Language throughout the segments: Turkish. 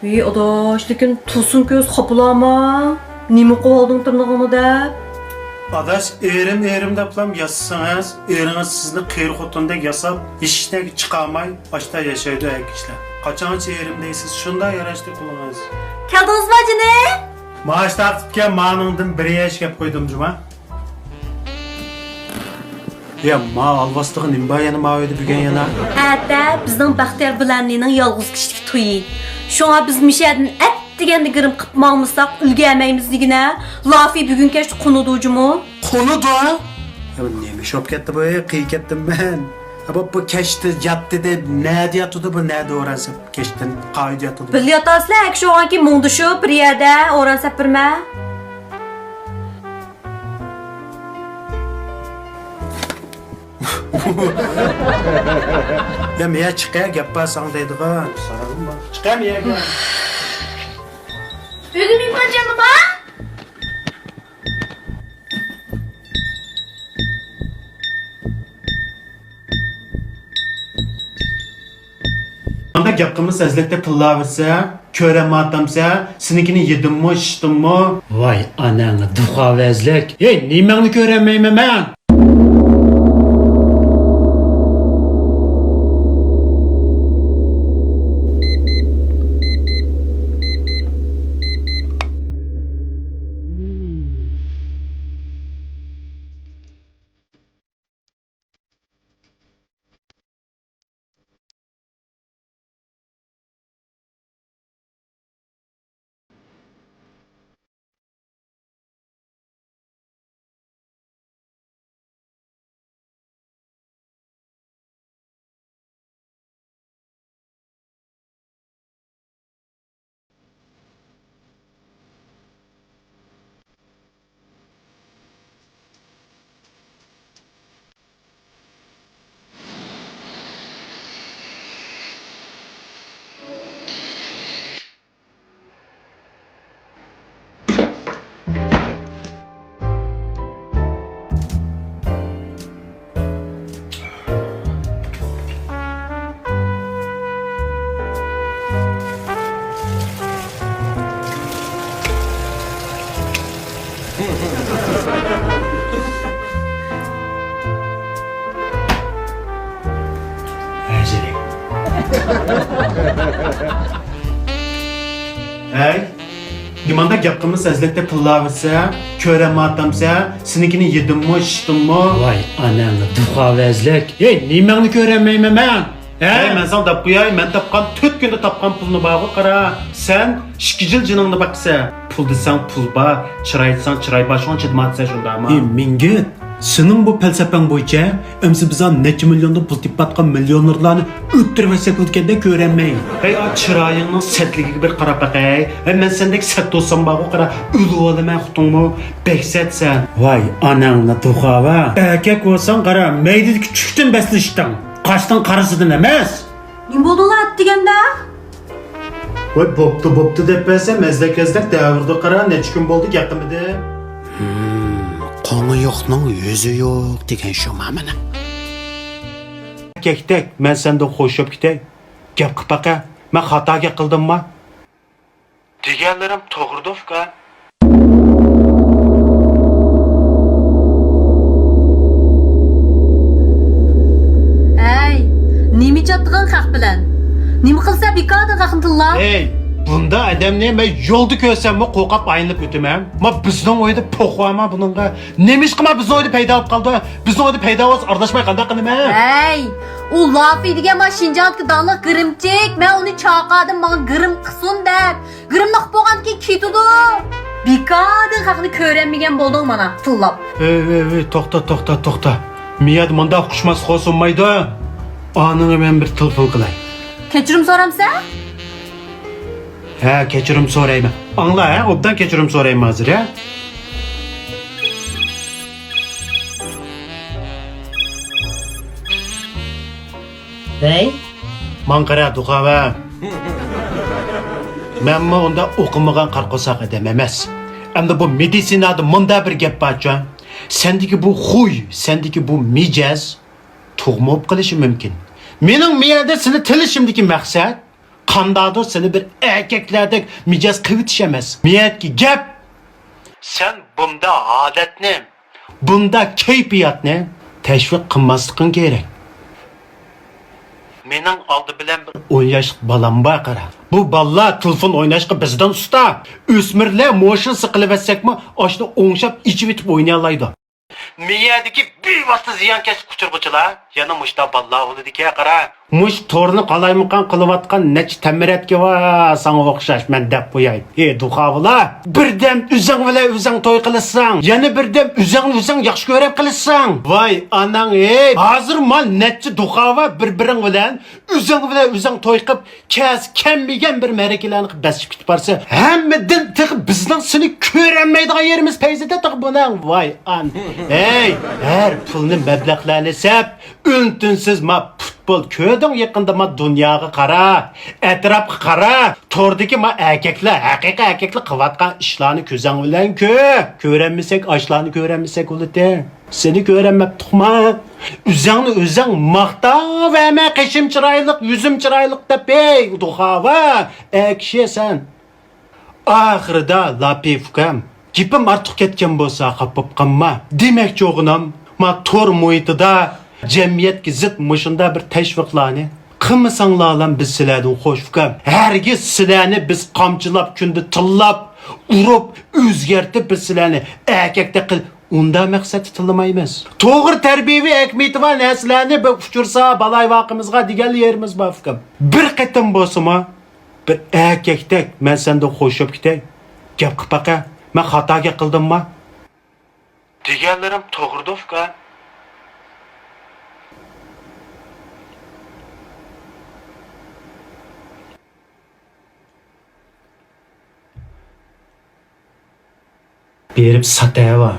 Ey adaş, lekin Tursun göz kapılama. Nima qoldun tırnağını da? Adaş erim deplam yazsanız, eriniz sizni qeyri xotundek yasab, işine çıkamay, başta yaşaydı ay kişiler. Kaçanca erim deysiz, şunda yaraştı kulağınız. Keldiniz mi acını? Maaş tartibken mağanımdan bir yaş gap koydum cuma. Ya ma alvastığı nimba yana ma öyle bügen yana. Hatta bizning Baxtiyor bilanning yolg'iz kishlik to'yi. Shunga biz mishadin at deganda girim qilmoqmisak ulgurmaymiz Lafi bugun kech qunudujumu? Konu da. Ya neymiş şop gitti bu, kıy gittim ben. Bu keşti yattı de ne yatıdı bu ne de orası keştin kaydı yatıdı. Bilyotaslar şu anki mundushu bir yerda o'ransab birma. Ya miya çıkaya gap basan deydi ha. Saralım bak. Çıkaya miya gel. Bugün bir canım ha? Anda gapqimiz azlikda pillaversa, körem atamsa, sinikini yedim mi, içtim mi? Vay ananı duhavezlik. Hey, nimeni göremeyim ben? Ezilik. Hey, limanda gapqimiz azlikda pillaversa, körem atamsa, sinikini yedim mi, içtim mi? Vay ananı duhavezlik. Hey, nimeni göremeyim ben? Hey, men sana dap qo'yay, men tapqan 4 kunda tapqan pulni bag'i qara. Sen 2 yil jiningni baqsa, pul desang pul ba, chiray desang chiray ba, shuncha dematsa shundami? Mingit. Senin bu felsefen boyunca emsi bizden neçe milyonda pul tipatkan milyonerlarını öttürmesek ötkende göremeyin. Hey, o chirayingning setligiga bir qarab baqay. Hey, men sendek set bo'lsam bag'i qara, ulib olaman xutingmi? Beksatsan. Vay ananla tuhava. Erkek olsan kara, meydi küçükten besliştin. Kaçtan karısıdın emez. Nima bo'ldi at deganda? Voy, bo'pti deb bersa, mezlak davrda qara, necha kun bo'ldi gapimida. Konu yok'nun yüzü yok degen şu mamana. Erkekdek, men senda xo'shib ketay. Gap qilib baqa. Men xatoga qildimmi? Deganlarim to'g'ridir uka. Hey, nima chatdig'in haq bilan? Nima qilsa bekorda haqni tilla? Hey, bunda adam ne? Men yo'lda ko'rsammi qo'rqib aylanib o'taman. Men bizning o'yda po'qvama buningga. Nemish qilma bizning o'yda paydo bo'lib qoldi. Bizning o'yda paydo bo'lsa ardashmay qanday qilaman? Hey, u Lafi degan ma Şinjandagi dağlıq girimchik. Men uni chaqadim, menga girim qilsin deb. Girimni qilib bo'lgandan ketdi. Bekorda haqni ko'ramagan bo'lding mana, tillab. Hey, to'xta. Miyad menda xushmas xo'sunmaydi. Aningga men bir telefon qilay. Kechirim so'ramsa? Ha, kechirim so'rayman. Angla, ha, obdan kechirim so'rayman hozir, ha. Hey, Man qara duqava. Menmi unda o'qimagan qarqosoq adam emas. Endi bu meditsinada munda bir gap borcha. Sendagi bu xuy, sendagi bu mijaz tug'ma bo'lib qolishi mumkin. Mening miyada seni tilishimdagi maqsad Kandadır seni bir erkeklerdek micaz kıvıtışamaz. Miyet ki gep. Sen bunda adet ne? Bunda keyfiyat ne? Teşvik kılmaslıkın gerek. Menin aldı bilen bir 10 yaşlık balam var qara. Bu balla telefon oynaşqa bizden usta. Ösmirler motion sıkılıversek mi aşını oңşap içip itip oynayalaydı. Miyadaki bir vaqtda ziyan kesip kuchurguchilar yana mushta balla olidiki qara. Mush torni qalaymaqan qilayotgan nech tamiratga va sanga o'xshash men deb qo'yay. Duxavla birdam o'zing bilan o'zing to'y qilasan, yana birdam o'zingni o'zing yaxshi ko'rib qilasan. Voy anang hozir mal necha duxava bir-biring bilan o'zing to'y qilib kelmagan bir marakalarni qilib basib ketib borsa, hammadan tiqib bizning seni ko'rolmaydigan yerimiz payzada tiqib bunang. Voy an. Her pulni mablag'larni sap, untinsiz ma futbol ko'rding yaqinda ma dunyoga qara, atrofga qara, tordagi ma erkaklar, haqiqiy erkaklar qilayotgan ishlarni ko'zing bilan ko'ramisak, ashlarni ko'ramisak bo'ladi. Seni ko'rmabdiqma. O'zing maqtav va ma qishim chiroylik, yuzim chiroylik deb duxava, akşesan. Oxirida lapifkam gipim ortiq ketgan bo'lsa qapib qanma. Demakchi o'g'lim, ma tor muhitida jamiyatga zid mushunda bir tashviqlarni qilmasanglar biz sizlardan xo'shfukam. Hargiz sizlarni biz qamchilab kunda tillab, urib, o'zgartib biz sizlarni erkakda qil unda maqsadi tilamaymiz. To'g'ri tarbiyaviy ahamiyati va narsalarni bir uchursa balay vaqimizga degan yerimiz bor fukam. Bir qatim bo'lsa-mi bir erkakdek men sendan xo'shib ketay. Gap qilib baqa. Men xatoga qildimmi? Deganlarim to'g'ridir uka. Berib satayva.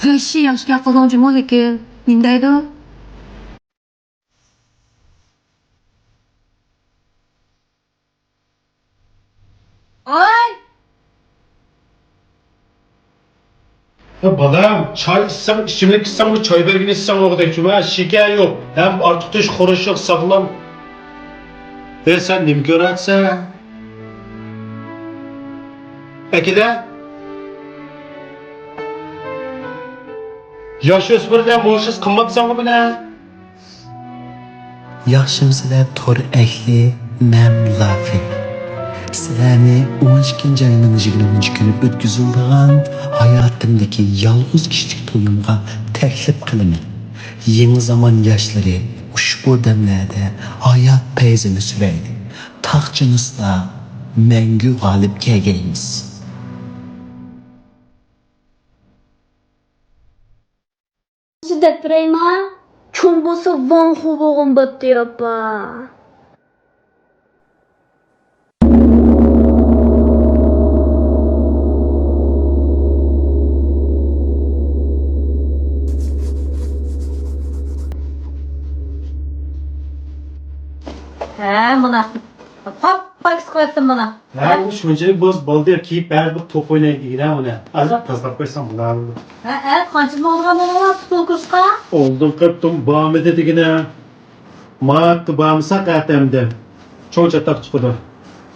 Heshi yaxshi qilgan jumol ekan. Indaydi. Ay! Balam, çay içsem, içimlik içsem, çay vergin içsem oradaki cuma şeker yok. Hem artık tuş kuruş yok, sağlam. Sen ne mi görürsen? Peki de? Yaş ösmürden boşuz kılmapsan mı bile? Yaxshimsizlar to'r ahli mamlafi. Sizlarni 12 ayning 20 kuni o'tkazilgan hayotimdagi yolg'iz kishilik to'yimga taklif qilaman. Yangi zamon yoshlari ushbu damlarda hayot payzini suraydi. Taqchinizda mangu g'olib kelgaymiz. Sizde prema çombosu van hubogum battı yapma. Buna. Hop, bak koyasın buna. Ya şunca boz baldır kiyip her bir top oynayıp gidelim ona. Azap tazlap koysam bunlar olur. Kaçın olgan ona futbol kurska? Oldum kırptım bağımı dedigine. Mağattı bağımı sakatemde. Çok çatak çıkıdı.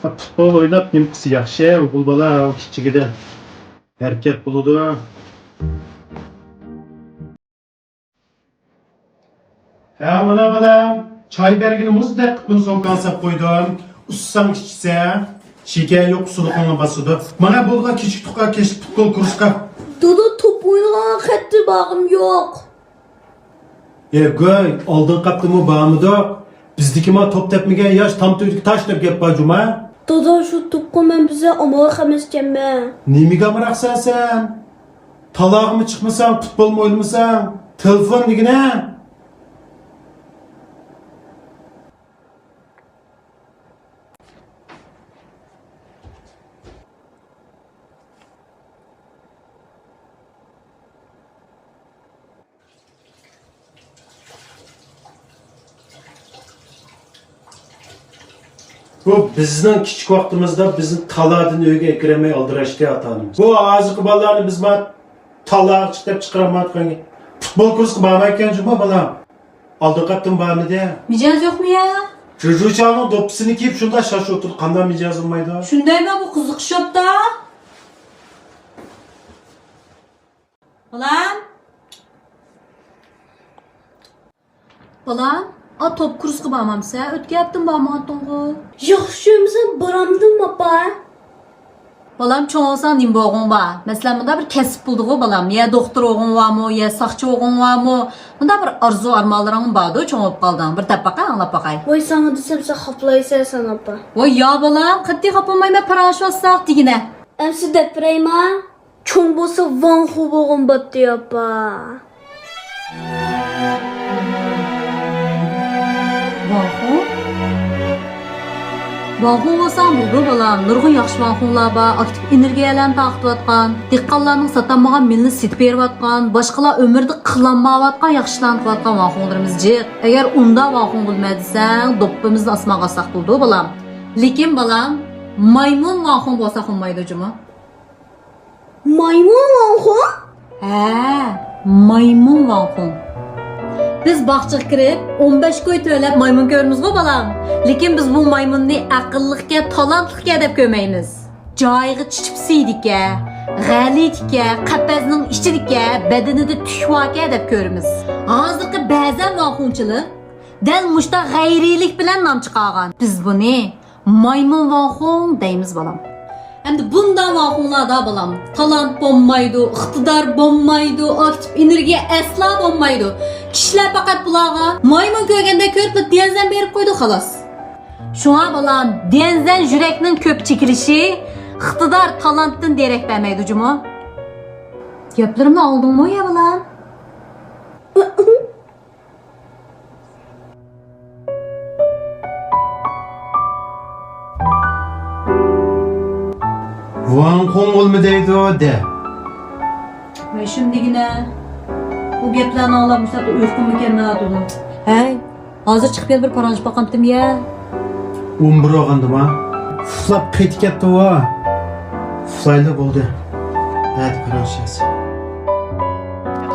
Futbol oynap nimkisi yakşı. Bulbala küçükide. Erkek buludu. Ya bana. Çay bergini muzdek bunu soğukansap koydum. Ussam içse. Şeker yok suluğuna basıdı. Bana bulga küçük tuka keşik futbol kurska. Dodo top oynayan kattı bağım yok. Goy, aldın kaptımı bağımı da. Bizdeki ma top tepmegen yaş tam tüydük taş tep gep bacuma. Dodo şu topku ben bize amalı kemesken ben. Nemiga mıraksan sen? Talağ mı çıkmasan, futbol mu oynamasan? Telefon digine. Bu bizning kichik vaqtimizda bizni taladin uyga kirmay aldirashga atanimiz. Bu azıqı ballarni biz ma talaq chiqib chiqaramayotganga futbol kursi bormayotgan juma balam. Aldı kaptın bana de. Mijaz yok mu ya? Çocuğucağının dopisini giyip şunda şaş otur. Kandan micazın mayda. Shundaymi bu qiziq shopda? Balam? Balam? A top kursga bormamsa, o'tgayaptim bormagantingku. Yaxshi yurmisan, boramdim opa. Balam cho'ng olsang nim bo'g'ing bor. Masalan, bunda bir kasb buldigu balam. Ya doktor o'g'ing bormi, ya soqchi o'g'ing bormi? Bunda bir arzu armonlaring bordi, cho'ng bo'lib qolding. Bir tapaqay, anglab boqay. Voy sana desem sen xaplaysan opa. Voy yo balam, qat'iy xapamayman, parashvotsak degina. Emsi depreyma. Cho'ng bo'lsa Van Hu bo'g'im batdi opa. Vanxu? Vanxu bo'lsam bo'ldi balam. Nurg'un yaxshi vanxular bor, aktiv energiyalarni taqtiyotgan, dehqonlarning sotanmagan milni setib berayotgan, boshqalar umrda qilolmayotgan yaxshilarni qilayotgan vanxularimiz jiq. Agar unda vanxu bo'lmay desang, doppimizni osmonga olsak bo'ldi balam. Lekin balam, maymun vanxu bo'lsa qilmaydi juma. Maymun Van Hu? Ha, maymun vanxu. Biz baqchiga kirib 15 qo'y to'lab maymun ko'ramiz-ku balam. Lekin biz bu maymunni aqlliqga, talantliqga deb ko'maymiz. Joyiga chichipsiydiga, g'alidika, qapazning ichidika, badanida tushvaka deb ko'ramiz. Hozirgi ba'zan vanxunchilik dal mushta g'ayrilik bilan nom chiqargan. Biz buni maymun vanxun deymiz balam. Endi bundan vanxunlarda balam, talant bo'lmaydi, iqtidor bo'lmaydi, aktiv energiya asla bo'lmaydi. Kishilar faqat bularga maymun ko'rganda ko'rib denzan berib qo'ydi xolos. Shunga balam, denzan yurakning ko'p chekilishi iqtidor talantdan derak bermaydi juma. Gaplarimni oldingmi ya balam? Van Hong olmadaydı o de. Ve şimdigine bu gaplarni anlab mushtabda uyqumga kelmayotgandim. Hey, hozir chiqib kel bir paranjib boqamdim ya. 11 olgandim ha. Uflab qaytib ketdi o. Uflayli bo'ldi. Hadi paranjiyasi.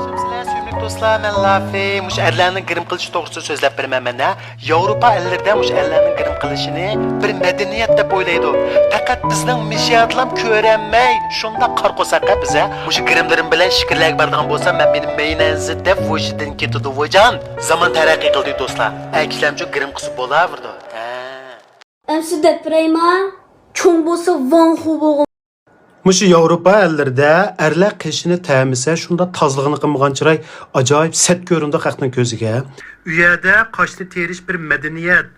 Sizlar suyumli do'stlar, men Lafi, mush erlarning g'irim qilishi to'g'risida so'zlab beraman mana. Yevropa ellərdə mush erlarning g'irim qilishini bir madaniyat deb o'ylaydi. Faqat bizning mishiyatlam ko'ranmay, shunda qarqosaqqa biza mush g'irimlarim bilan shikrlak bardigan bo'lsa, men mening meynanzi deb vojidan ketdi vojan. Zaman taraqqiy qildi do'stlar. Aklamchi g'irim qilib bo'laverdi. Emsi depreyma. Cho'ng bo'lsa Van Hu bo'g'im. Muşu Avrupa ellərdə ərlər qışını təmisə, şunda tazlığını qımğan çıray acayip set göründü xalqның gözüge. Üyədə qaşını teriş bir mədəniyyət.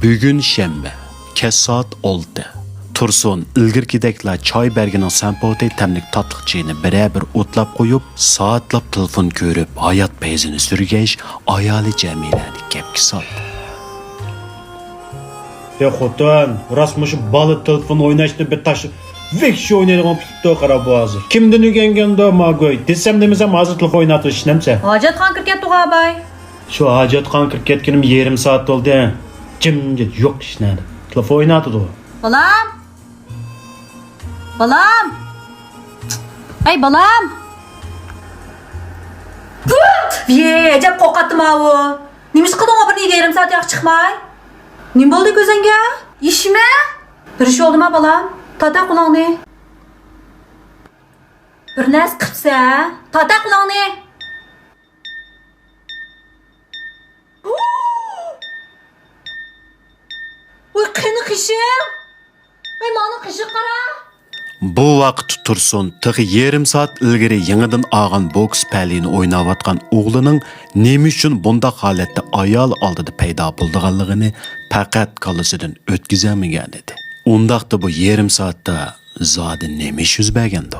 Bugün şənbə, kech soat 6. Tursun ilgirkidekla choy bergining sampoti tamlik tatliqchini bir o'tlab qo'yib, soatlab telefon ko'rib, hayot payzini surgach, ayoli Jamilani gapga soldi. Ya xotin, rast muşu balı telefon oynaşdı bir taşı. Vekşi oynaydigan tuttu qarab hozir. Kimdan o'rganganda magoy? Desam demasam hozir telefon oynatib ishlamsa. Hojatxon kirib ketdi o'g'abay. Shu hojatxon kirib ketganim yarim soat bo'ldi. Jimjit yo'q ishladi. Telefon oynatdi o. Balam! Balam! Ay balam! Ye, acab qo'rqatdim avu. Nimish qilding bir nega yarim soat yoq chiqmay? Nim bo'ldi ko'zingga? Ishmi? Bir ish oldimi balam? Tata qulog'ni. Bir nas qilsa, tata qulog'ni. Voy qani qishim. Ay mani qishim qara. Bu vaqt Tursun tig yarim soat ilgari yangidan olgan boks palini o'ynayotgan o'g'lining nima uchun bundaq holatda ayol oldida paydo bo'lganligini faqat qalasidan o'tkazamagan edi. Undaqda bu yarim soatda zodi nima ish yuz bergandi?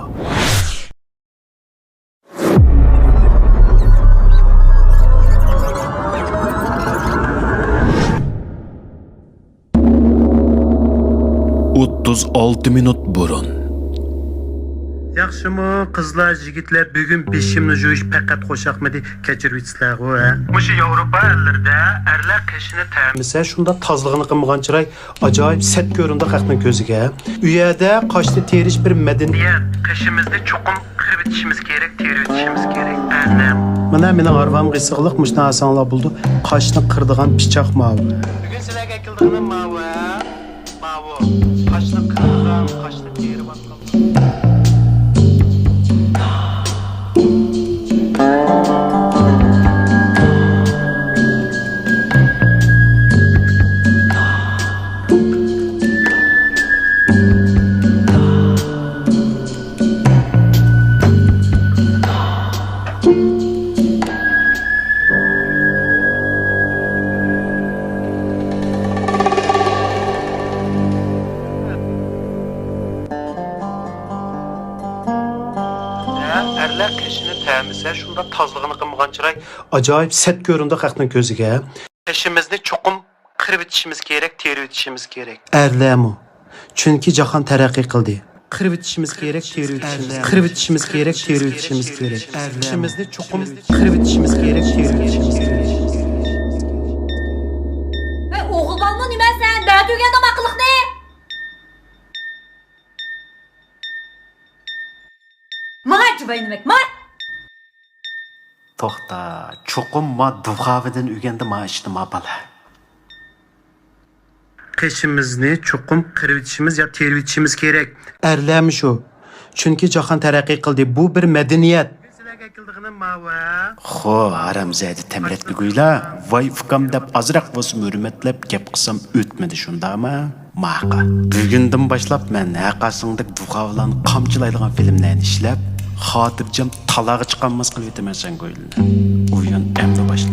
Minut burun. Yaxşımı qızlar, yigitlar, bugün beşimni juyish faqat qo'shaqmidi kechirvitsizlar ku ha. Mushu Yevropa ellərdə erlər qishini təmizə şunda tazlığını qılmağan chiray ajoyib set göründü xalqning ko'ziga. Uyada qoshni terish bir madaniyat. Qishimizda cho'qim qirib etishimiz kerak, terib etishimiz kerak. Mana mening arvam qisiqliq mushna asonlar bo'ldi. Qoshni qirdigan pichoq mav. Bugun sizlarga keldiganim mav. Mav. Qoshni qirdigan, qoshni terib atgan. Erlər qishini təmizə şunda tazlığını qılmağan chiray ajoyib set göründü xalqning ko'ziga. Qishimizni cho'qim qirib etishimiz kerak, terib etishimiz kerak. Erlərmi? Chunki jahon taraqqiy qildi. Qirib etishimiz kerak, terib etishimiz kerak. Qirib etishimiz kerak, terib etishimiz kerak. Qishimizni cho'qim qirib etishimiz kerak, terib etishimiz kerak. Ve oğulmanmı nime sen? Ben tügen damaklık ne? Mağar cıbayın demek, mağar. To'xta, cho'qim ma duxavidan o'rgandi ma ishni ma bala. Qishimizni cho'qim qirib etishimiz yo terib etishimiz kerak. Erlarmi shu? Chunki jahon taraqqiy qildi. Bu bir madaniyat. Sizlarga keldiganim mava. Xo, aramzadi tamratbiguylar, voy ukam deb azroq bo'lsa hurmatlab gap qilsam o'tmadi shundami? Maqa. Bugundan boshlab men haqasingdek duxavlan qamchilaydigan filmlarni ishlab, xotirjam talaga chiqanmas qilib o'taman sen go'ylini. O'yin endi boshla.